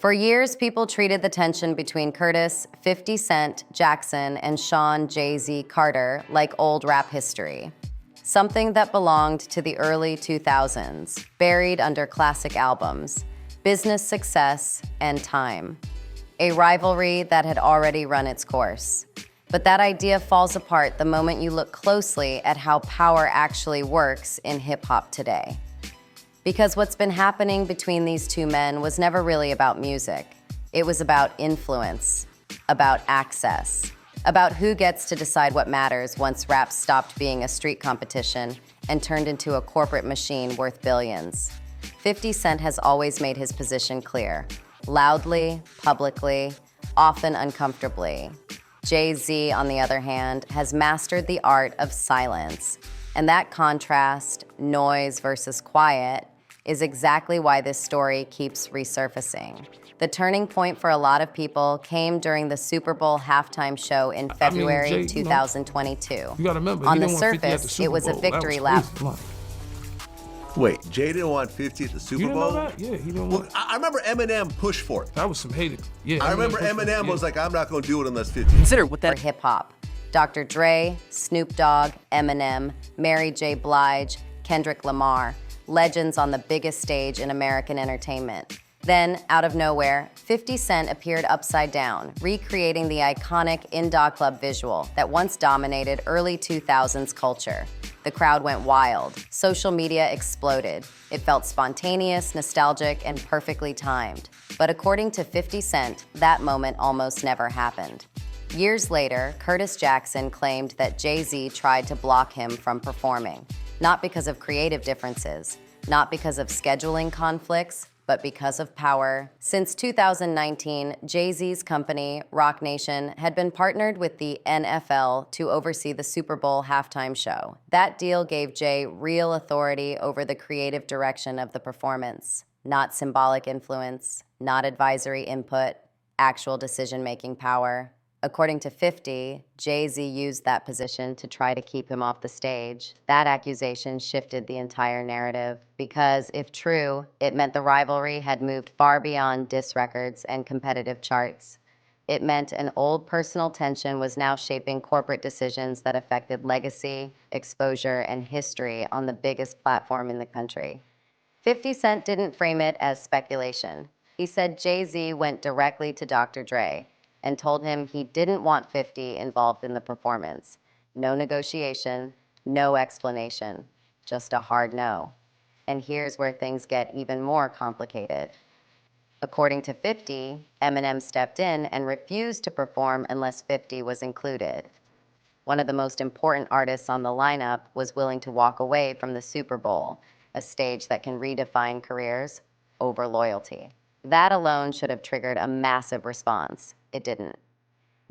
For years, people treated the tension between Curtis, 50 Cent, Jackson, and Sean Jay-Z Carter like old rap history. Something that belonged to the early 2000s, buried under classic albums, business success, and time. A rivalry that had already run its course. But that idea falls apart the moment you look closely at how power actually works in hip-hop today. Because what's been happening between these two men was never really about music. It was about influence, about access, about who gets to decide what matters once rap stopped being a street competition and turned into a corporate machine worth billions. 50 Cent has always made his position clear, loudly, publicly, often uncomfortably. Jay-Z, on the other hand, has mastered the art of silence. And that contrast, noise versus quiet, is exactly why this story keeps resurfacing. The turning point for a lot of people came during the Super Bowl halftime show in February Jay, 2022. You gotta remember, On he the didn't want 50 at the surface, Super it was a Bowl. That victory was lap. crazy. Wait, Jay didn't want 50 at the Super You didn't Bowl? know that? Yeah, he didn't Well, want. I remember Eminem pushed for it. That was some hated. Yeah, I remember pushed for it, Eminem yeah. was like, I'm not gonna do it unless 50. Consider what For that hip-hop. Dr. Dre, Snoop Dogg, Eminem, Mary J. Blige, Kendrick Lamar, legends on the biggest stage in American entertainment. Then, out of nowhere, 50 Cent appeared upside down, recreating the iconic In Da Club visual that once dominated early 2000s culture. The crowd went wild. Social media exploded. It felt spontaneous, nostalgic, and perfectly timed. But according to 50 Cent, that moment almost never happened. Years later, Curtis Jackson claimed that Jay-Z tried to block him from performing, not because of creative differences, not because of scheduling conflicts, but because of power. Since 2019, Jay-Z's company, Roc Nation, had been partnered with the NFL to oversee the Super Bowl halftime show. That deal gave Jay real authority over the creative direction of the performance, not symbolic influence, not advisory input, actual decision-making power. According to 50, Jay-Z used that position to try to keep him off the stage. That accusation shifted the entire narrative because, if true, it meant the rivalry had moved far beyond diss records and competitive charts. It meant an old personal tension was now shaping corporate decisions that affected legacy, exposure, and history on the biggest platform in the country. 50 Cent didn't frame it as speculation. He said Jay-Z went directly to Dr. Dre and told him he didn't want 50 involved in the performance. No negotiation, no explanation, just a hard no. And here's where things get even more complicated. According to 50, Eminem stepped in and refused to perform unless 50 was included. One of the most important artists on the lineup was willing to walk away from the Super Bowl, a stage that can redefine careers, over loyalty. That alone should have triggered a massive response. It didn't.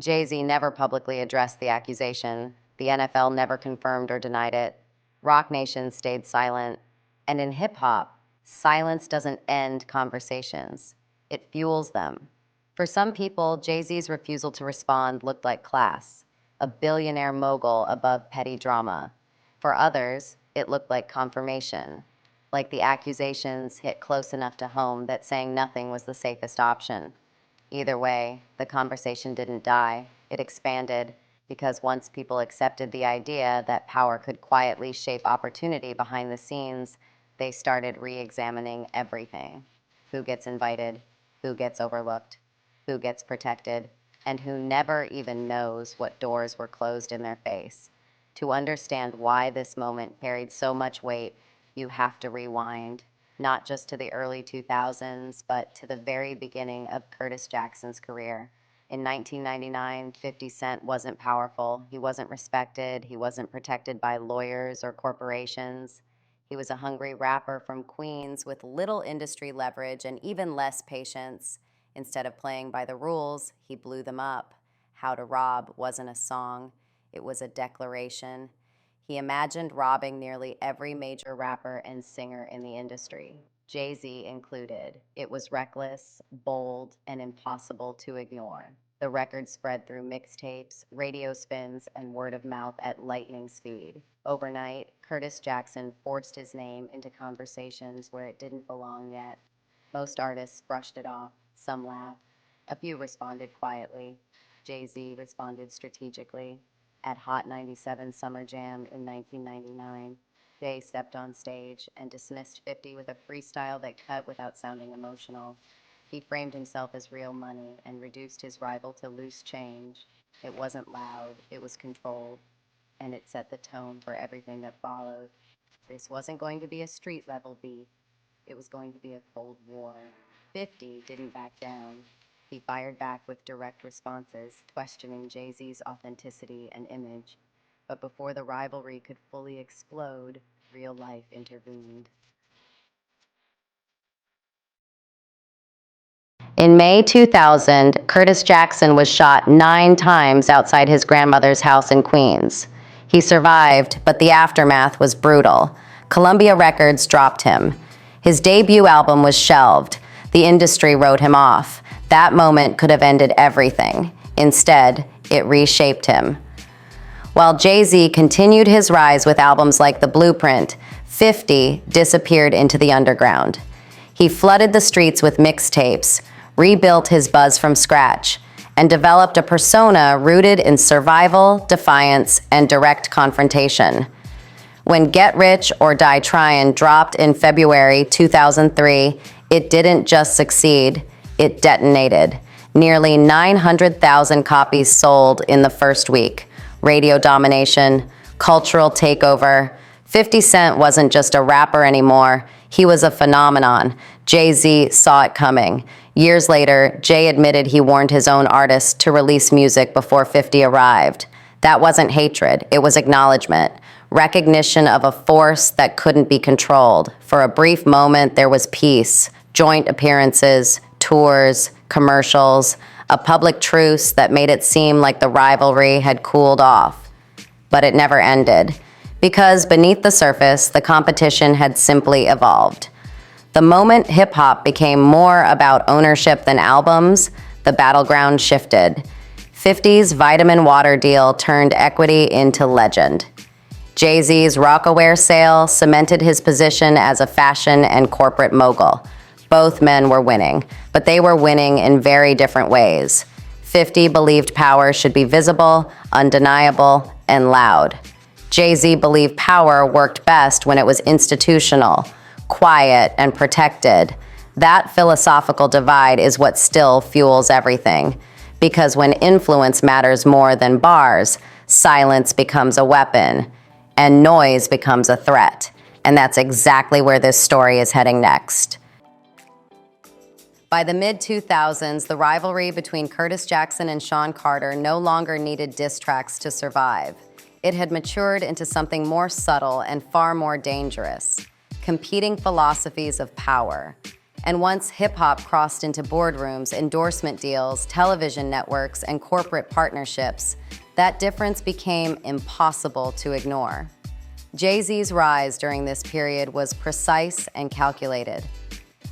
Jay-Z never publicly addressed the accusation. The NFL never confirmed or denied it. Roc Nation stayed silent. And in hip-hop, silence doesn't end conversations. It fuels them. For some people, Jay-Z's refusal to respond looked like class, a billionaire mogul above petty drama. For others, it looked like confirmation, like the accusations hit close enough to home that saying nothing was the safest option. Either way, the conversation didn't die. It expanded because once people accepted the idea that power could quietly shape opportunity behind the scenes, they started re-examining everything. Who gets invited, who gets overlooked, who gets protected, and who never even knows what doors were closed in their face. To understand why this moment carried so much weight, you have to rewind, not just to the early 2000s, but to the very beginning of Curtis Jackson's career. In 1999, 50 Cent wasn't powerful, he wasn't respected, he wasn't protected by lawyers or corporations. He was a hungry rapper from Queens with little industry leverage and even less patience. Instead of playing by the rules, he blew them up. How to Rob wasn't a song, it was a declaration. He imagined robbing nearly every major rapper and singer in the industry, Jay-Z included. It was reckless, bold, and impossible to ignore. The record spread through mixtapes, radio spins, and word of mouth at lightning speed. Overnight, Curtis Jackson forced his name into conversations where it didn't belong yet. Most artists brushed it off, Some laughed. A few responded quietly. Jay-Z responded strategically. At Hot 97 Summer Jam in 1999, Jay stepped on stage and dismissed 50 with a freestyle that cut without sounding emotional. He framed himself as real money and reduced his rival to loose change. It wasn't loud, it was controlled, and it set the tone for everything that followed. This wasn't going to be a street level beef. It was going to be a cold war. 50 didn't back down. He fired back with direct responses, questioning Jay-Z's authenticity and image. But before the rivalry could fully explode, real life intervened. In May 2000, Curtis Jackson was shot 9 times outside his grandmother's house in Queens. He survived, but the aftermath was brutal. Columbia Records dropped him. His debut album was shelved. The industry wrote him off. That moment could have ended everything. Instead, it reshaped him. While Jay-Z continued his rise with albums like The Blueprint, 50 disappeared into the underground. He flooded the streets with mixtapes, rebuilt his buzz from scratch, and developed a persona rooted in survival, defiance, and direct confrontation. When Get Rich or Die Tryin' dropped in February 2003, it didn't just succeed, it detonated. Nearly 900,000 copies sold in the first week. Radio domination, cultural takeover. 50 Cent wasn't just a rapper anymore, he was a phenomenon. Jay-Z saw it coming. Years later, Jay admitted he warned his own artists to release music before 50 arrived. That wasn't hatred, it was acknowledgement. Recognition of a force that couldn't be controlled. For a brief moment, there was peace, joint appearances, tours, commercials, a public truce that made it seem like the rivalry had cooled off. But it never ended, because beneath the surface, the competition had simply evolved. The moment hip-hop became more about ownership than albums, the battleground shifted. 50's vitamin water deal turned equity into legend. Jay-Z's Rocawear sale cemented his position as a fashion and corporate mogul. Both men were winning, but they were winning in very different ways. 50 believed power should be visible, undeniable, and loud. Jay-Z believed power worked best when it was institutional, quiet, and protected. That philosophical divide is what still fuels everything. Because when influence matters more than bars, silence becomes a weapon, and noise becomes a threat. And that's exactly where this story is heading next. By the mid-2000s, the rivalry between Curtis Jackson and Sean Carter no longer needed diss tracks to survive. It had matured into something more subtle and far more dangerous: competing philosophies of power. And once hip-hop crossed into boardrooms, endorsement deals, television networks, and corporate partnerships, that difference became impossible to ignore. Jay-Z's rise during this period was precise and calculated.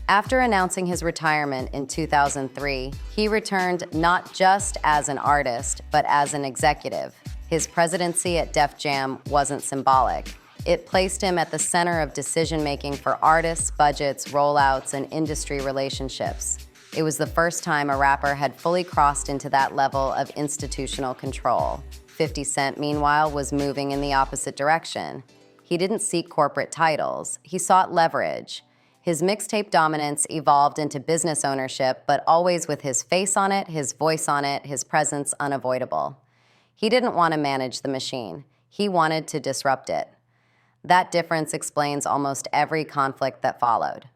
After announcing his retirement in 2003, he returned not just as an artist, but as an executive. His presidency at Def Jam wasn't symbolic. It placed him at the center of decision-making for artists, budgets, rollouts, and industry relationships. It was the first time a rapper had fully crossed into that level of institutional control. 50 Cent, meanwhile, was moving in the opposite direction. He didn't seek corporate titles. He sought leverage. His mixtape dominance evolved into business ownership, but always with his face on it, his voice on it, his presence unavoidable. He didn't want to manage the machine. He wanted to disrupt it. That difference explains almost every conflict that followed.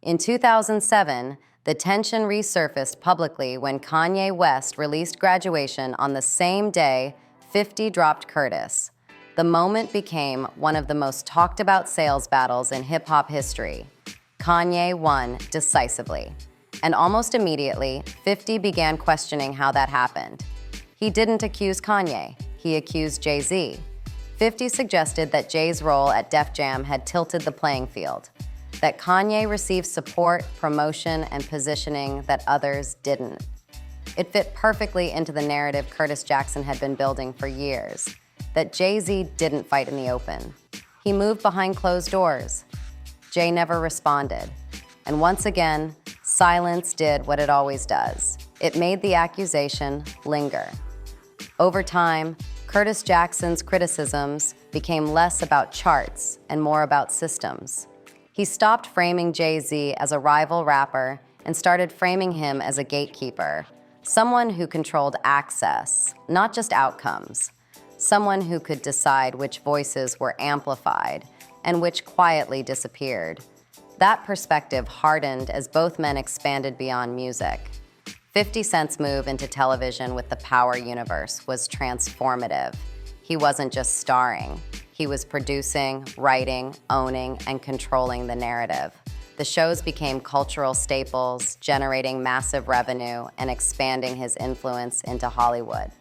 In 2007, the tension resurfaced publicly when Kanye West released Graduation on the same day 50 dropped Curtis. The moment became one of the most talked about sales battles in hip-hop history. Kanye won decisively. And almost immediately, 50 began questioning how that happened. He didn't accuse Kanye, he accused Jay-Z. 50 suggested that Jay's role at Def Jam had tilted the playing field, that Kanye received support, promotion, and positioning that others didn't. It fit perfectly into the narrative Curtis Jackson had been building for years, that Jay-Z didn't fight in the open. He moved behind closed doors. Jay never responded. And once again, Silence did what it always does. It made the accusation linger. Over time, Curtis Jackson's criticisms became less about charts and more about systems. He stopped framing Jay-Z as a rival rapper and started framing him as a gatekeeper, someone who controlled access, not just outcomes, someone who could decide which voices were amplified and which quietly disappeared. That perspective hardened as both men expanded beyond music. 50 Cent's move into television with the Power universe was transformative. He wasn't just starring. He was producing, writing, owning, and controlling the narrative. The shows became cultural staples, generating massive revenue and expanding his influence into Hollywood.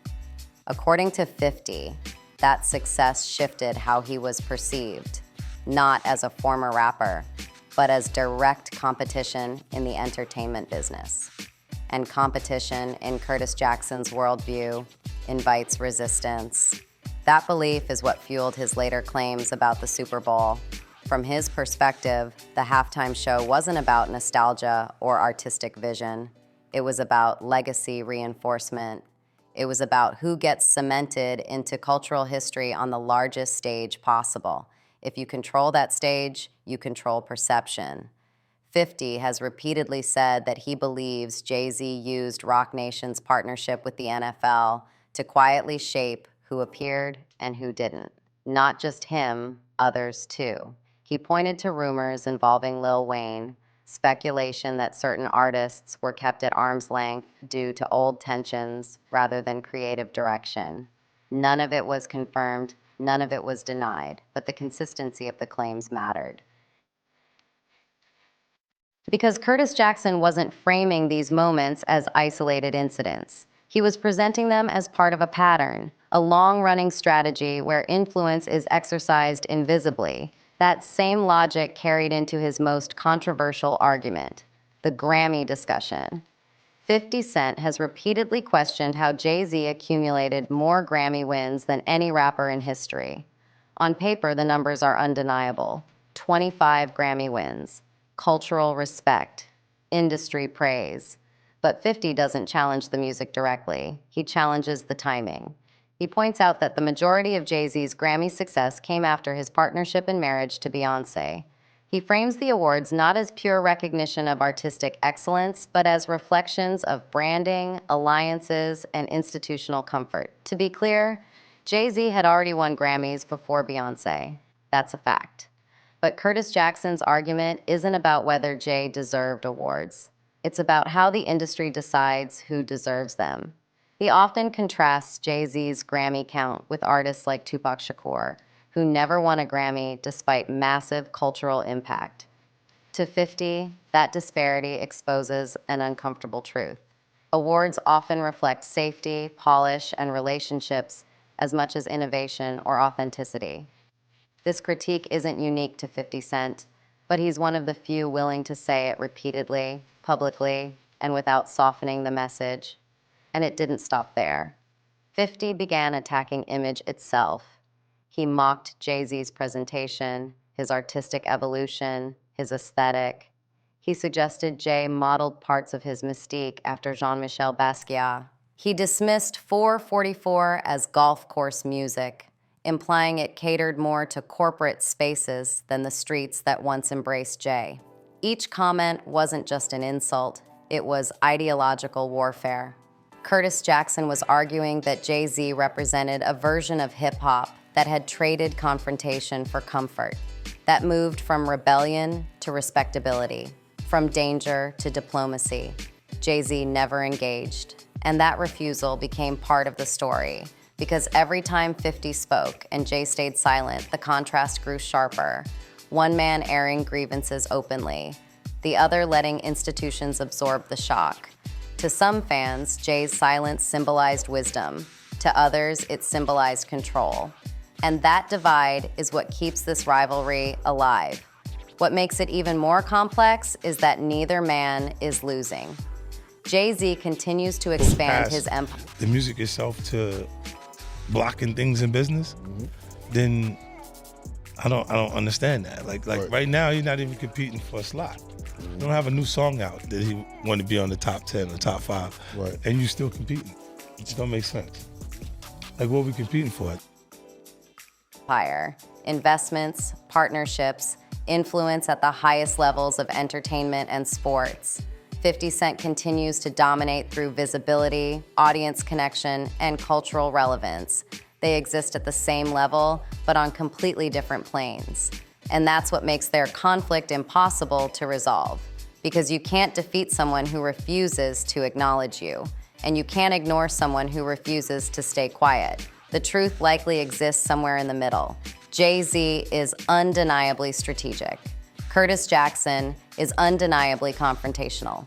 According to 50, that success shifted how he was perceived, not as a former rapper, but as direct competition in the entertainment business. And competition in Curtis Jackson's worldview invites resistance. That belief is what fueled his later claims about the Super Bowl. From his perspective, the halftime show wasn't about nostalgia or artistic vision. It was about legacy reinforcement. It was about who gets cemented into cultural history on the largest stage possible. If you control that stage, you control perception. 50 has repeatedly said that he believes Jay-Z used Roc Nation's partnership with the NFL to quietly shape who appeared and who didn't. Not just him, others too. He pointed to rumors involving Lil Wayne, speculation that certain artists were kept at arm's length due to old tensions rather than creative direction. None of it was confirmed, none of it was denied, but the consistency of the claims mattered. Because Curtis Jackson wasn't framing these moments as isolated incidents. He was presenting them as part of a pattern, a long-running strategy where influence is exercised invisibly. That same logic carried into his most controversial argument, the Grammy discussion. 50 Cent has repeatedly questioned how Jay-Z accumulated more Grammy wins than any rapper in history. On paper, the numbers are undeniable. 25 Grammy wins. Cultural respect, industry praise. But 50 doesn't challenge the music directly. He challenges the timing. He points out that the majority of Jay-Z's Grammy success came after his partnership and marriage to Beyoncé. He frames the awards not as pure recognition of artistic excellence, but as reflections of branding, alliances, and institutional comfort. To be clear, Jay-Z had already won Grammys before Beyoncé. That's a fact. But Curtis Jackson's argument isn't about whether Jay deserved awards. It's about how the industry decides who deserves them. He often contrasts Jay-Z's Grammy count with artists like Tupac Shakur, who never won a Grammy despite massive cultural impact. To 50, that disparity exposes an uncomfortable truth. Awards often reflect safety, polish, and relationships as much as innovation or authenticity. This critique isn't unique to 50 Cent, but he's one of the few willing to say it repeatedly, publicly, and without softening the message. And it didn't stop there. 50 began attacking image itself. He mocked Jay-Z's presentation, his artistic evolution, his aesthetic. He suggested Jay modeled parts of his mystique after Jean-Michel Basquiat. He dismissed 444 as golf course music, implying it catered more to corporate spaces than the streets that once embraced Jay. Each comment wasn't just an insult, it was ideological warfare. Curtis Jackson was arguing that Jay-Z represented a version of hip-hop that had traded confrontation for comfort, that moved from rebellion to respectability, from danger to diplomacy. Jay-Z never engaged, and that refusal became part of the story. Because every time 50 spoke and Jay stayed silent, the contrast grew sharper. One man airing grievances openly, the other letting institutions absorb the shock. To some fans, Jay's silence symbolized wisdom. To others, it symbolized control. And that divide is what keeps this rivalry alive. What makes it even more complex is that neither man is losing. Jay-Z continues to expand his empire. The music itself to blocking things in business, then I don't understand that. Like right now, you're not even competing for a slot. You don't have a new song out that he want to be on the top 10 or top 5. Right. And you still competing. It just don't make sense. Like, what are we competing for? Empire, investments, partnerships, influence at the highest levels of entertainment and sports. 50 Cent continues to dominate through visibility, audience connection, and cultural relevance. They exist at the same level, but on completely different planes. And that's what makes their conflict impossible to resolve. Because you can't defeat someone who refuses to acknowledge you, and you can't ignore someone who refuses to stay quiet. The truth likely exists somewhere in the middle. Jay-Z is undeniably strategic. Curtis Jackson is undeniably confrontational.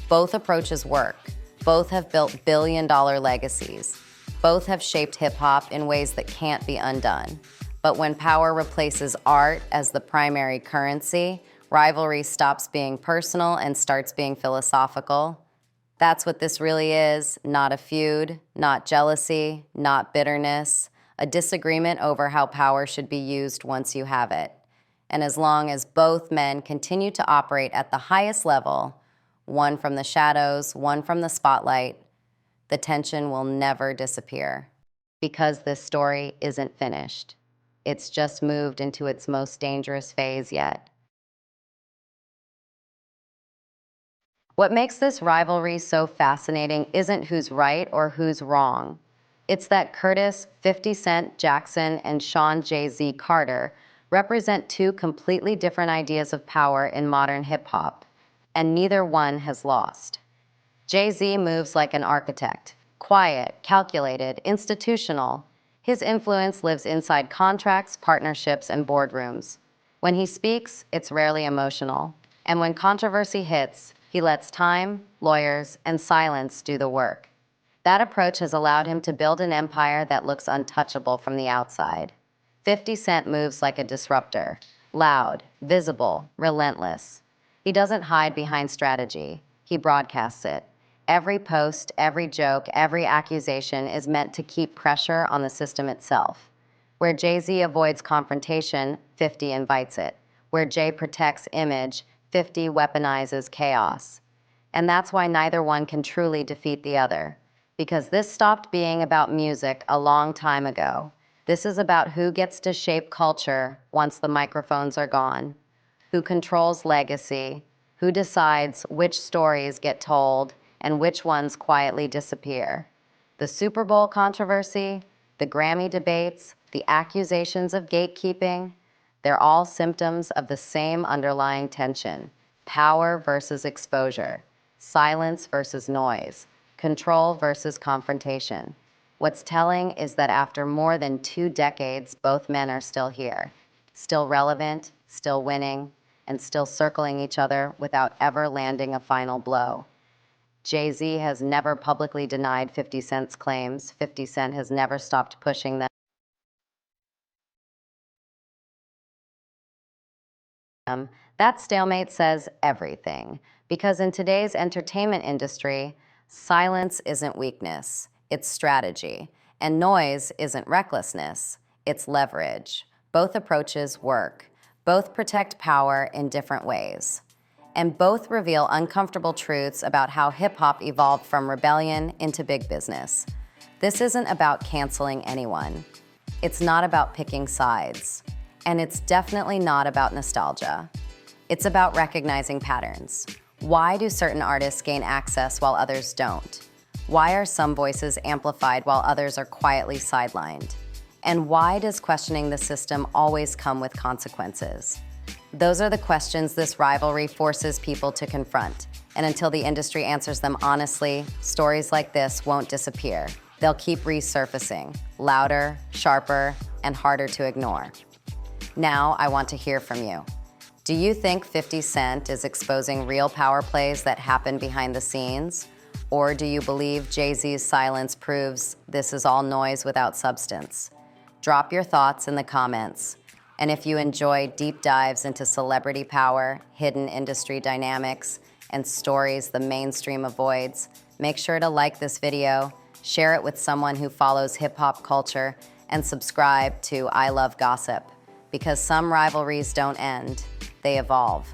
Both approaches work. Both have built billion-dollar legacies. Both have shaped hip-hop in ways that can't be undone. But when power replaces art as the primary currency, rivalry stops being personal and starts being philosophical. That's what this really is, not a feud, not jealousy, not bitterness, a disagreement over how power should be used once you have it. And as long as both men continue to operate at the highest level, one from the shadows, one from the spotlight, the tension will never disappear. Because this story isn't finished. It's just moved into its most dangerous phase yet. What makes this rivalry so fascinating isn't who's right or who's wrong. It's that Curtis, 50 Cent Jackson, and Sean Jay-Z Carter represent two completely different ideas of power in modern hip-hop, and neither one has lost. Jay-Z moves like an architect, quiet, calculated, institutional. His influence lives inside contracts, partnerships, and boardrooms. When he speaks, it's rarely emotional. And when controversy hits, he lets time, lawyers, and silence do the work. That approach has allowed him to build an empire that looks untouchable from the outside. 50 Cent moves like a disruptor, loud, visible, relentless. He doesn't hide behind strategy. He broadcasts it. Every post, every joke, every accusation is meant to keep pressure on the system itself. Where Jay-Z avoids confrontation, 50 invites it. Where Jay protects image, 50 weaponizes chaos. And that's why neither one can truly defeat the other. Because this stopped being about music a long time ago. This is about who gets to shape culture once the microphones are gone, who controls legacy, who decides which stories get told and which ones quietly disappear. The Super Bowl controversy, the Grammy debates, the accusations of gatekeeping, they're all symptoms of the same underlying tension: power versus exposure, silence versus noise, control versus confrontation. What's telling is that after more than 2 decades, both men are still here, still relevant, still winning, and still circling each other without ever landing a final blow. Jay-Z has never publicly denied 50 Cent's claims. 50 Cent has never stopped pushing them. That stalemate says everything, because in today's entertainment industry, silence isn't weakness, it's strategy, and noise isn't recklessness, it's leverage. Both approaches work, both protect power in different ways, and both reveal uncomfortable truths about how hip-hop evolved from rebellion into big business. This isn't about canceling anyone. It's not about picking sides. And it's definitely not about nostalgia. It's about recognizing patterns. Why do certain artists gain access while others don't? Why are some voices amplified while others are quietly sidelined? And why does questioning the system always come with consequences? Those are the questions this rivalry forces people to confront. And until the industry answers them honestly, stories like this won't disappear. They'll keep resurfacing, louder, sharper, and harder to ignore. Now, I want to hear from you. Do you think 50 Cent is exposing real power plays that happen behind the scenes? Or do you believe Jay-Z's silence proves this is all noise without substance? Drop your thoughts in the comments. And if you enjoy deep dives into celebrity power, hidden industry dynamics, and stories the mainstream avoids, make sure to like this video, share it with someone who follows hip-hop culture, and subscribe to I Love Gossip. Because some rivalries don't end, they evolve.